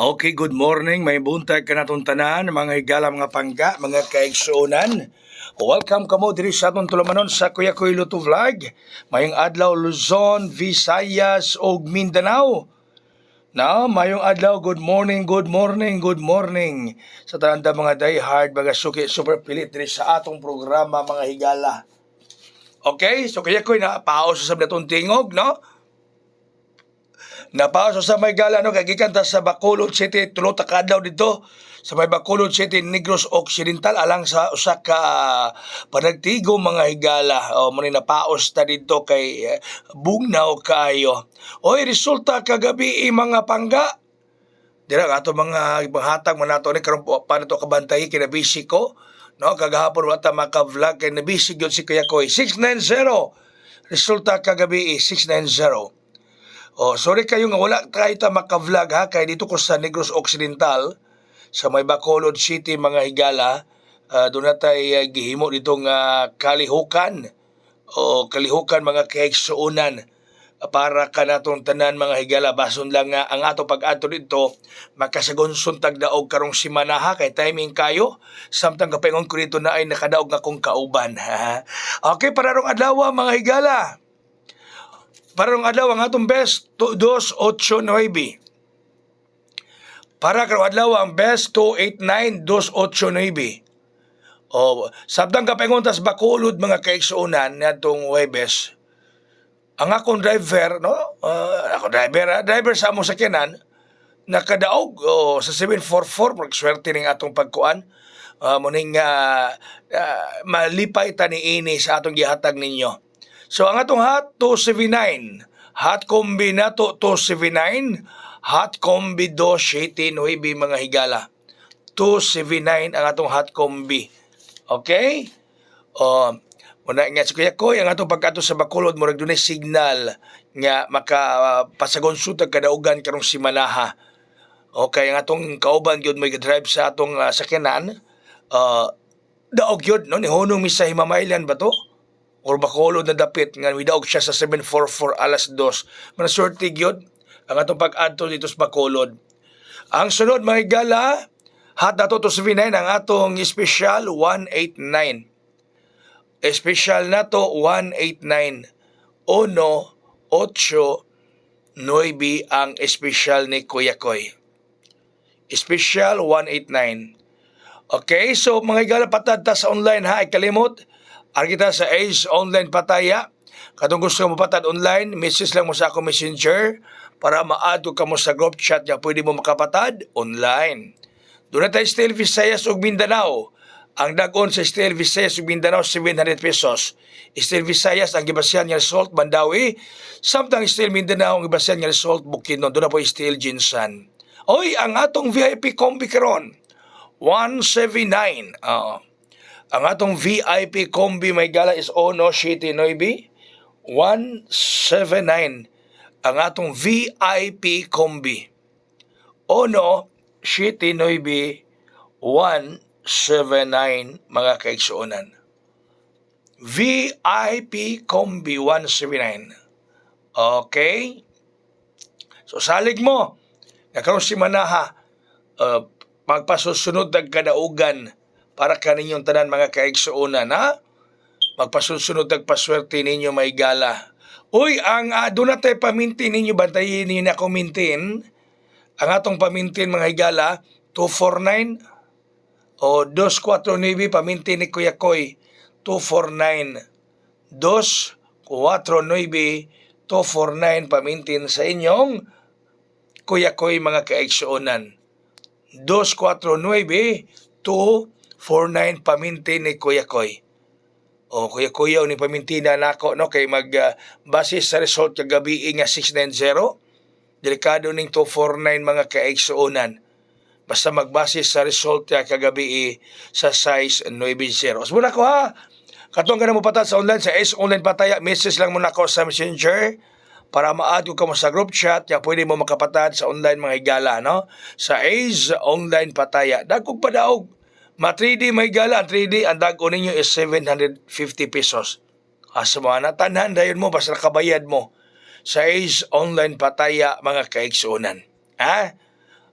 Okay, good morning. May buntag ka natong tanan, mga higala, mga pangga, mga kaigsuonan. Welcome kamo diri sa atong tulumanon sa Kuya Kuy Luto Vlog. Mayong adlaw Luzon, Visayas ug Mindanao. Mayong adlaw, good morning, good morning, good morning. Sa tanan ta mga die hard, mga suki, super pilit diri sa atong programa, mga higala. Okay, so Kuya Kuy na paos sa natong tingog, no? Napaso sa may gala no kay gikan ta sa Bacolod City tulo ta kadlaw dito sa may Bacolod City Negros Occidental alang sa usa ka panagtigo mga higala o mo ni napaos ta dito kay bugnaw kaayo. Oy resulta kagabi mga pangga dira ato mga ibahatag man nato ni karon pa nato kabantay kinabisi ko no kagahapon wata maka-vlog kay nabisi gyud si Kuya Koy 690 resulta kagabi 690. Oh, sorry kayo nga wala tayo ta maka-vlog ha kay dito ko sa Negros Occidental sa may Bacolod City mga higala doon na tayo gihimo ditong kalihukan o kalihukan mga kaigsuonan para ka natong tanan mga higala bason lang nga ang ato pag-adto dito makasagon suntag daog karong semana ha kay timing kayo samtang kapengon ko dito na ay nakadaog nga kong kauban ha. Okay para rong adlaw mga higala. Parang adlaw ang atong best 289. Para karong adlaw ang best 289 289. O sabtang kapenguntas Bacolod mga kaigsuonan natong Huwebes. Ang akong driver no, driver sa among sakyanan nakadaog sa 744 pag swerte ning atong pagkuan. Muning malipay ta niini sa atong gihatag ninyo. So ang atong hot 279, hot combi nato 279, hot combi 279 mga higala. 279 ang atong hot combi. Okay? Muna nga si Kuya Koy, ang atong pagkato sa Bacolod murag dunay signal nga makapasagon sutag kadaugan karong simanaha. Okay, ang atong kauban gyud may drive sa atong sakyanan. Daog gyud no ni hunong mi sa Himamaylan ba to? Or Bacolod na dapit nga widaog siya sa 744 alas 2. Manasorti gyud ang atong pag-adto dito sa Bacolod. Ang sunod mga higala, hot nato 279 ang atong special 189. Special nato 189. 189 ang special ni Kuya Koy. Special 189. Okay, so mga higala patad ta sa online ha, ikalimot. Ari kita sa Ace Online Pataya. Katong gusto mo patad online, message lang mo sa ako messenger para ma-add ka mo sa group chat na pwede mo makapatad online. Doon na tayo Steel Visayas ug Mindanao. Ang dagon sa Steel Visayas ug Mindanao 700 pesos. Steel Visayas ang gibasyan nga Result Mandawi. Samtang Steel Mindanao ang gibasyan nga Result Bukidnon. Doon na po Steel Jinsan. Oy, ang atong VIP combi karon 179. Ang atong VIP combi may gala is Ono City Noibi 179. Ang atong VIP combi Ono City Noibi 179 mga kaigsuonan. VIP combi 179. Okay? So salig mo. Nakaroon si Manaha magpasusunod ng kadaugan para kaninyong tanan mga kaigsuonan ha. Magpasunod paswerte ninyo may gala. Uy, ang doon natin pamintin ninyo, bantayin ninyo na kumintin. Ang atong pamintin mga higala, 249 o 249 pamintin ni Kuya Koy. 249 249 249 pamintin sa inyong Kuya Koy mga kaigsuonan. 249 249 pamintin ni Kuya Koy. O Kuya Kuya ni pamintina nako no kay base sa result kagabi nga 690. Delikado ning 249 mga kaigsuonan. Basta magbase sa result kagabi sa size 90. So muna ko ha. Katong ganang mo patad sa online sa S Online Pataya, message lang mo nako sa Messenger para ma-add ko mo sa group chat ya pwede mo makapatad sa online mga higala no. Sa Ace Online Pataya. Dagkog padaog. Ma 3D may gala, 3D ang dago ninyo is 750 pesos. Asa mo na tanan dayon mo basta kabayad mo sa Ace Online Pataya mga kaigsuonan. Ha?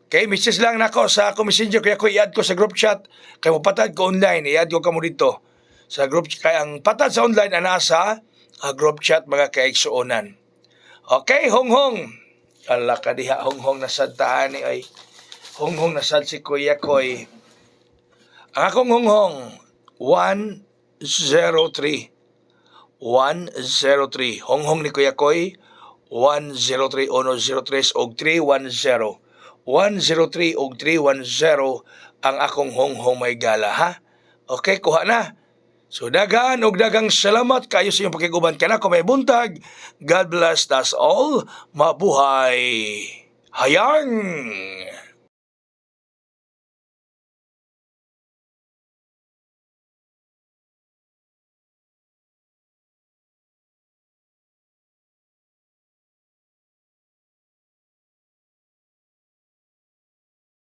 Kay message lang nako sa ako messenger kaya ko i-add ko sa group chat. Kay mo patad ko online, i-add ko kamo dito sa group chat. Kay ang patad sa online ana sa group chat mga kaigsuonan. Okay, honghong. Ala ka diha honghong nasad taan ni ay. Honghong nasad si Kuya Koy. Ang akong honghong 103. 103. Honghong ni Kuya Koy 103 103 og 310. 103 og 310 ang akong honghong may gala ha. Okay, kuha na. So dagan og dagang salamat kayo sa inyong pakiguban kana ko may buntag. God bless us all. Mabuhay. Hayang.